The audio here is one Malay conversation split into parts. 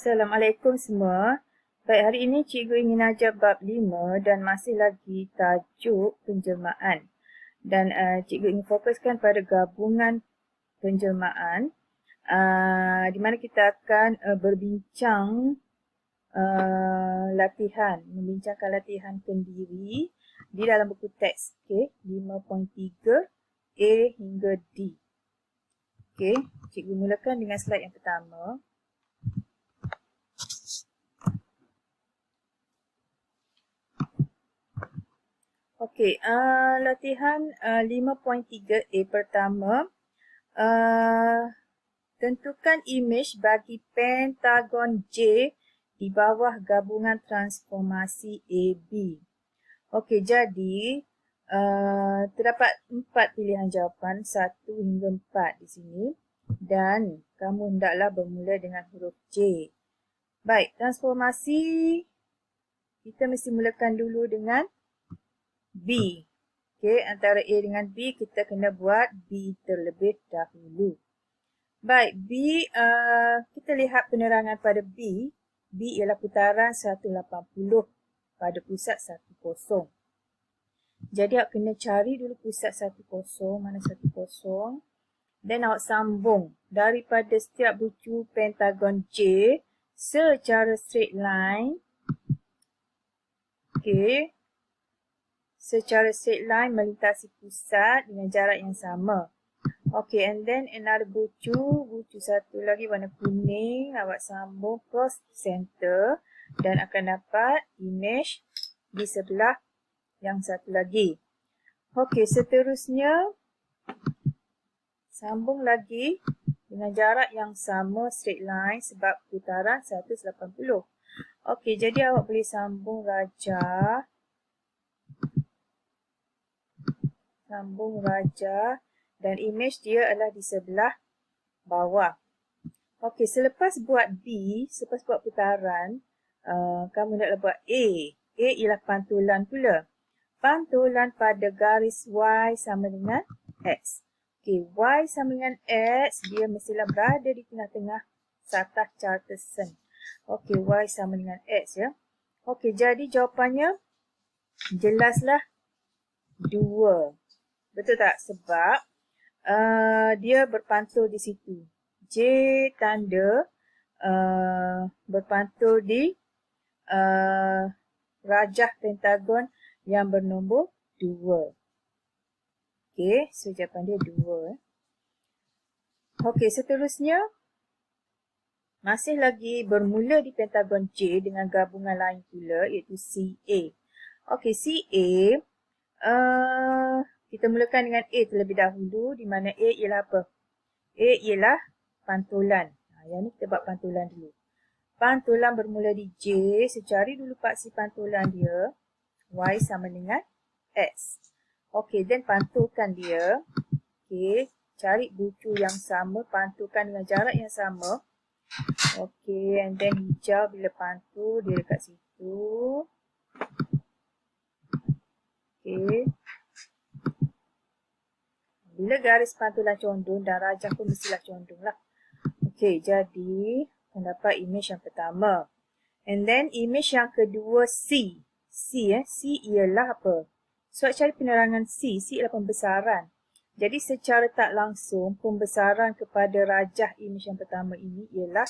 Assalamualaikum semua. Baik, hari ini cikgu ingin ajar bab 5 dan masih lagi tajuk penjelmaan. Dan cikgu ingin fokuskan pada gabungan penjelmaan di mana kita akan berbincang membincangkan latihan kendiri di dalam buku teks, 5.3 A hingga D. Cikgu mulakan dengan slide yang pertama. Latihan 5.3A pertama. Tentukan imej bagi pentagon J di bawah gabungan transformasi AB. Jadi terdapat 4 pilihan jawapan, 1 hingga 4 di sini. Dan kamu hendaklah bermula dengan huruf J. Baik, transformasi kita mesti mulakan dulu dengan B. Antara A dengan B kita kena buat B terlebih dahulu. Baik, B, kita lihat penerangan pada B. B ialah putaran 180 pada pusat 10. Jadi awak kena cari dulu pusat 10, mana 10. Dan awak sambung daripada setiap bucu pentagon J secara straight line. Secara straight line melintasi pusat dengan jarak yang sama. And then another bucu satu lagi warna kuning, awak sambung cross center dan akan dapat imej di sebelah yang satu lagi. Seterusnya sambung lagi dengan jarak yang sama straight line sebab putaran 180. Jadi awak boleh sambung rajah. Dan imej dia adalah di sebelah bawah. Selepas buat B, selepas buat putaran, kamu naklah buat A. A ialah pantulan pula. Pantulan pada garis Y sama dengan X. Y sama dengan X, dia mestilah berada di tengah-tengah satah Charterson. Y sama dengan X ya. Jadi jawapannya jelaslah 2. Betul tak? Sebab dia berpantul di situ. J tanda berpantul di rajah pentagon yang bernombor 2. So jawapan dia 2. Seterusnya masih lagi bermula di pentagon J dengan gabungan lain pula iaitu CA. CA kita mulakan dengan A terlebih dahulu, di mana A ialah apa? A ialah pantulan. Yang ni kita buat pantulan dulu. Pantulan bermula di J, so cari dulu paksi pantulan dia. Y sama dengan X. Then pantulkan dia. Cari bucu yang sama, pantulkan dengan jarak yang sama. And then hijau bila pantul, dia dekat situ. Bila garis pantulan condong dan rajah pun mestilah condong lah. Jadi akan dapat imej yang pertama. And then imej yang kedua C. C ialah apa? So cari penerangan C. C ialah pembesaran. Jadi secara tak langsung pembesaran kepada rajah imej yang pertama ini ialah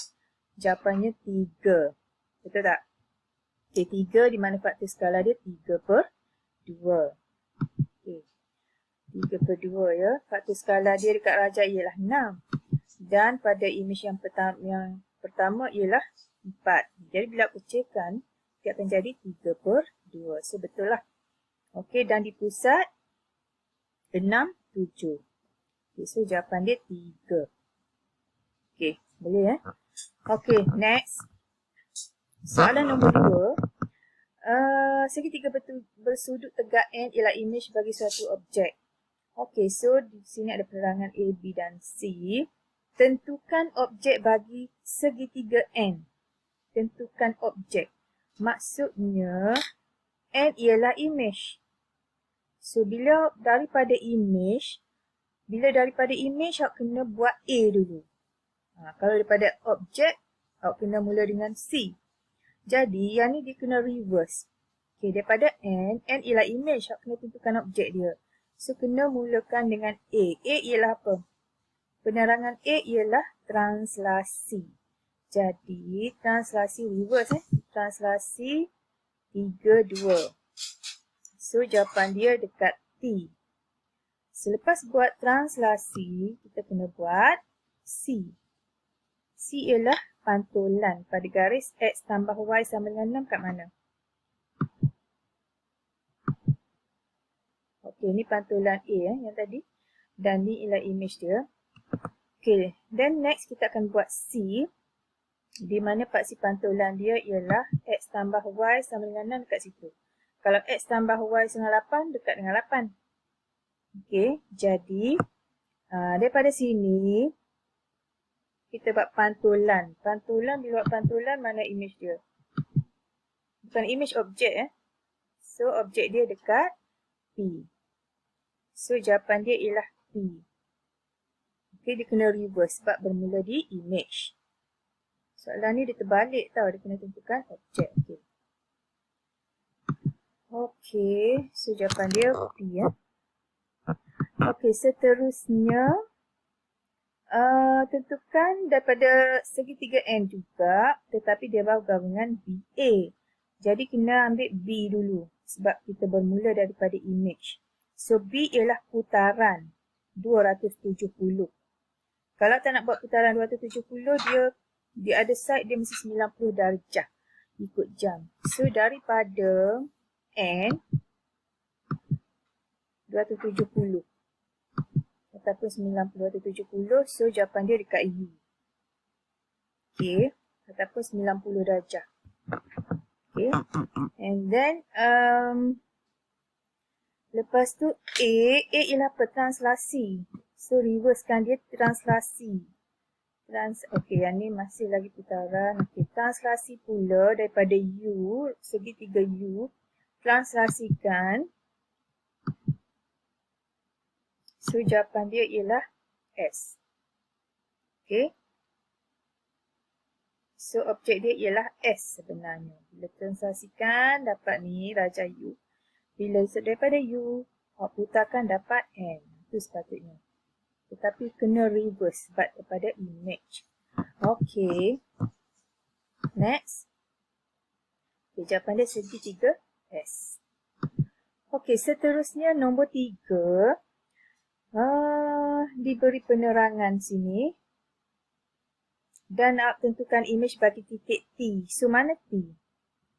jawapannya 3. Betul tak? 3 di mana faktor skala dia 3/2. 3/2 ya. Faktor skala dia dekat rajah ialah 6. Dan pada imej yang pertama ialah 4. Jadi bila pecahkan, dia akan jadi 3/2. So betul lah. Dan di pusat 6, 7. So jawapan dia 3. Boleh next. Soalan nombor 2. Segitiga bersudut tegak N ialah imej bagi suatu objek. So di sini ada penerangan A, B dan C. Tentukan objek bagi segitiga N. Tentukan objek. Maksudnya N ialah imej. So bila daripada imej awak kena buat A dulu. Kalau daripada objek, awak kena mula dengan C. Jadi, yang ni dia kena reverse. Okay, daripada N ialah image, awak kena tentukan objek dia. So, kena mulakan dengan A. A ialah apa? Penerangan A ialah translasi. Jadi, translasi reverse. Translasi 3, 2. So, jawapan dia dekat T. Selepas buat translasi, kita kena buat C. C ialah pantulan pada garis X tambah Y sama dengan 6 kat mana? Okey, ni pantulan A yang tadi. Dan ni ialah image dia. Okey, then next kita akan buat C. Di mana paksi pantulan dia ialah X tambah Y sama dengan 6 dekat situ. Kalau X tambah Y sama 8, dekat dengan 8. Okey, jadi daripada sini kita buat pantulan. Pantulan di luar pantulan mana image dia? Bukan image objek So objek dia dekat P. So jawapan dia ialah P. Okey, dia kena reverse sebab bermula di image. Soalan ni dia terbalik tau, dia kena tentukan objek. Okey, so jawapan dia P Okey, seterusnya tentukan daripada segitiga N juga, tetapi dia bawah gabungan BA. Jadi kena ambil B dulu sebab kita bermula daripada image. So B ialah putaran 270. Kalau tak nak buat putaran 270, dia ada side dia mesti 90 darjah ikut jam. So daripada N 270 ataupun 90, 270, so jawapan dia dekat U. Okey, ataupun 90 darjah. Okey, and then lepas tu A ialah apa? Translasi. So reversekan dia translasi. Okey, yang ni masih lagi putaran. Okey, translasi pula daripada U, segitiga U, translasikan. So, jawapan dia ialah S. Okey. So, objek dia ialah S sebenarnya. Bila translasikan, dapat ni, Raja U. Bila daripada U, awak putarkan dapat N. Itu sepatutnya. Tetapi kena reverse sebab daripada image. Okey. Next. Okay, jawapan dia segitiga S. Okey, seterusnya nombor 3. Diberi penerangan sini dan awak tentukan image bagi titik T. So mana T?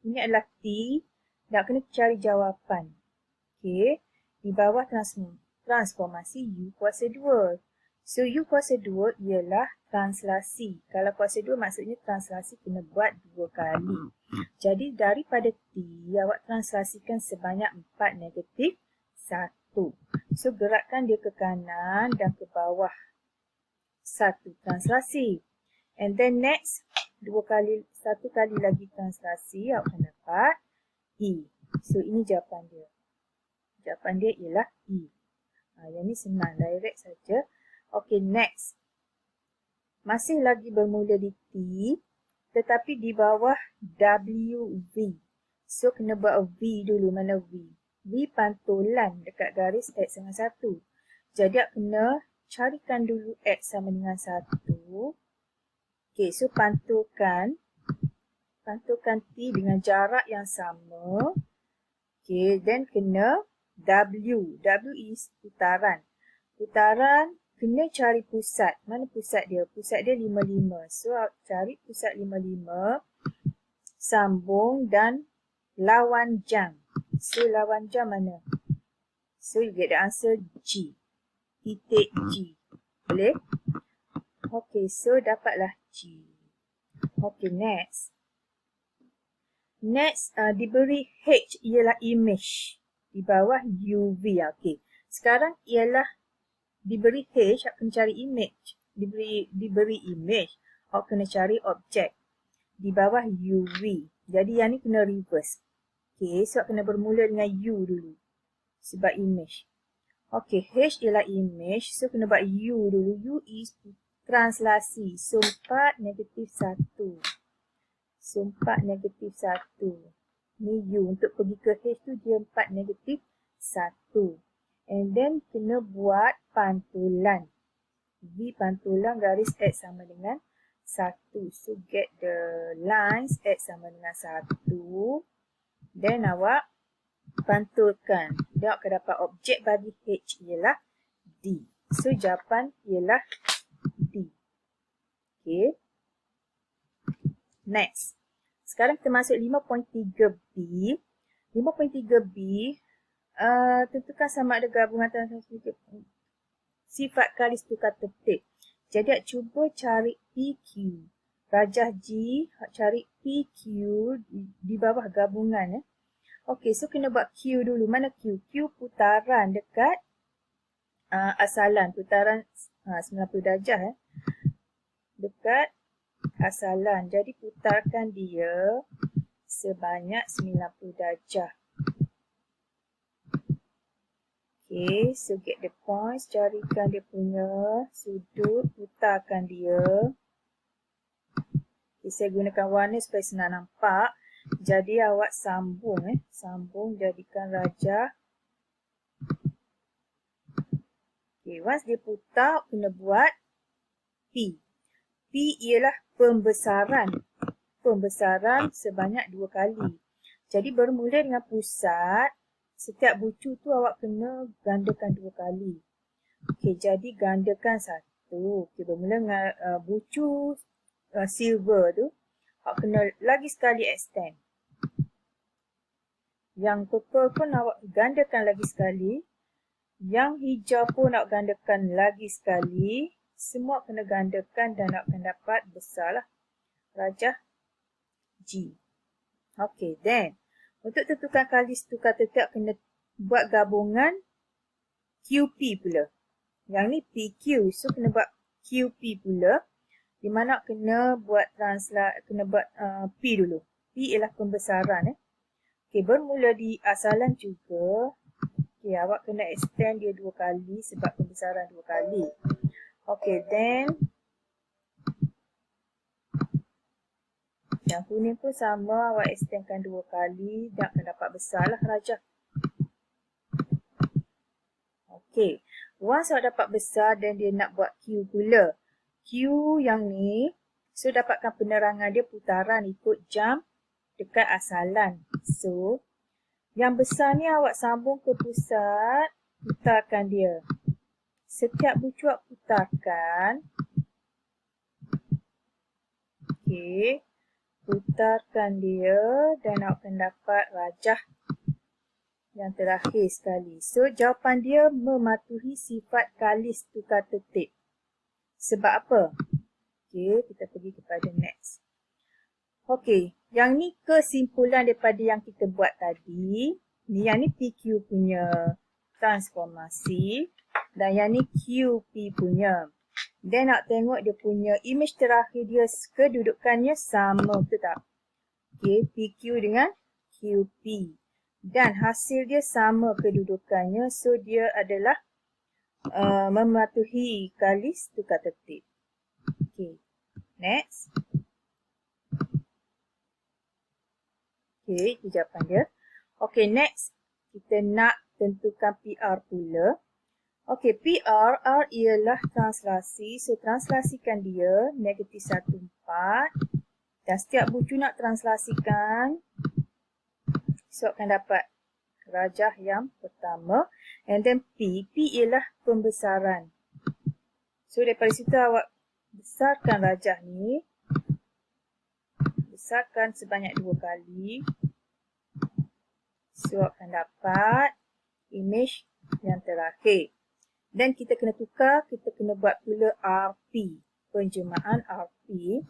Ini adalah T dan awak kena cari jawapan. Okey, di bawah transformasi U kuasa 2. So U kuasa 2 ialah translasi. Kalau kuasa 2 maksudnya translasi kena buat 2 kali. Jadi daripada T awak translasikan sebanyak 4 negatif 1. So, gerakkan dia ke kanan dan ke bawah. 1 translasi. And then next, 1 kali lagi translasi, awak akan dapat E. So, ini jawapan dia. Jawapan dia ialah E. Yang ni senang, direct saja. Okay, next. Masih lagi bermula di T, tetapi di bawah WV. So, kena buat V dulu. Mana V? V pantulan dekat garis X dengan 1. Jadi, awak kena carikan dulu X sama dengan 1. Okey, so pantulkan T dengan jarak yang sama. Okey, then kena W. W is putaran. Putaran kena cari pusat. Mana pusat dia? Pusat dia 55. So, awak cari pusat 55. Sambung dan lawan jam. So, lawan jam mana? So, you get the answer G. Titik G. Boleh? Okay, so dapatlah G. Okay, next. Next, diberi H ialah image. Di bawah UV. Okay. Sekarang ialah diberi H, awak kena cari image. Diberi image, awak kena cari objek. Di bawah UV. Jadi, yang ni kena reverse. Okay, so kena bermula dengan U dulu. Sebab image. Okay, H ialah image. So, kena buat U dulu. U is translasi. So 4 negatif 1. So 4 negatif 1. Ni U. Untuk pergi ke H tu dia 4 negatif 1. And then kena buat pantulan. V pantulan garis X sama dengan 1. So get the lines X sama dengan 1. Then awak pantulkan. Dan awak akan dapat objek bagi H ialah D. So jawapan ialah D. Okay. Next. Sekarang kita masuk 5.3b. 5.3b, tentukan sama ada gabungan sifat kalis tukar tertib. Jadi awak cuba cari PQ. Rajah G, cari PQ di bawah gabungan. Okey, so kena buat Q dulu. Mana Q? Q putaran dekat asalan. Putaran 90 darjah. Dekat asalan. Jadi putarkan dia sebanyak 90 darjah. Okay, so get the points. Carikan dia punya sudut. Putarkan dia. Okay, saya gunakan warna supaya senang nampak. Jadi awak sambung. Sambung jadikan rajah. Okay, once dia putar, kena buat P. P ialah pembesaran. Pembesaran sebanyak 2 kali. Jadi bermula dengan pusat. Setiap bucu tu awak kena gandakan 2 kali. Okey, jadi gandakan 1. Okey, bermula dengan bucu silver tu. Awak kena lagi sekali extend. Yang purple pun awak gandakan lagi sekali. Yang hijau pun awak gandakan lagi sekali. Semua kena gandakan dan awak akan dapat besarlah rajah G. Okey, then untuk tentukan kalis tukar tertib kena buat gabungan QP pula. Yang ni PQ, so kena buat QP pula. Di mana kena buat P dulu. P ialah pembesaran. Okey, bermula di asalan juga. Okey, awak kena extend dia 2 kali sebab pembesaran 2 kali. Okey, then yang kuning pun sama, awak extendkan 2 kali dan akan dapat besarlah rajah. Okey, once awak dapat besar dan dia nak buat Q pula. Q yang ni, so dapatkan penerangan dia putaran ikut jam dekat asalan. So, yang besar ni awak sambung ke pusat, putarkan dia. Setiap bucu awak putarkan. Okey, putarkan dia dan awak akan dapat rajah yang terakhir sekali. So, jawapan dia mematuhi sifat kalis tukar tertib. Sebab apa? Okey, kita pergi kepada next. Okey, yang ni kesimpulan daripada yang kita buat tadi. Yang ni PQ punya transformasi. Dan yang ni QP punya. Dan nak tengok dia punya image terakhir dia kedudukannya sama, betul tak? Okey, PQ dengan QP. Dan hasil dia sama kedudukannya. So, dia adalah mematuhi kalis tukar tertib. Okey, next. Okey, itu jawapan dia. Okey, next. Kita nak tentukan PR pula. Okey, PR, R ialah translasi. So, translasikan dia, negatif 1, 4. Dan setiap bucu nak translasikan. So, akan dapat rajah yang pertama. And then P. P ialah pembesaran. So, daripada situ awak besarkan rajah ni. Besarkan sebanyak 2 kali. So, akan dapat image yang terakhir. Dan kita kena tukar, kita kena buat pula RP. Penjemahan RP.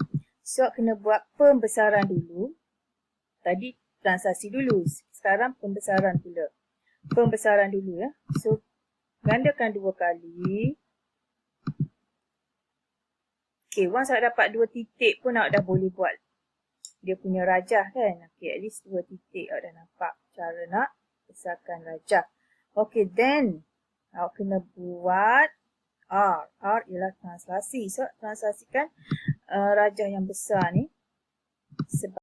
So, kena buat pembesaran dulu. Tadi translasi dulu. Sekarang pembesaran pula. Pembesaran dulu ya. So, gandakan 2 kali. Okay, once awak dapat 2 titik pun awak dah boleh buat dia punya rajah kan. Okay, at least 2 titik awak dah nampak cara nak besarkan rajah. Okay, then awak kena buat R. R ialah translasi. So, translasikan rajah yang besar ni. Sebab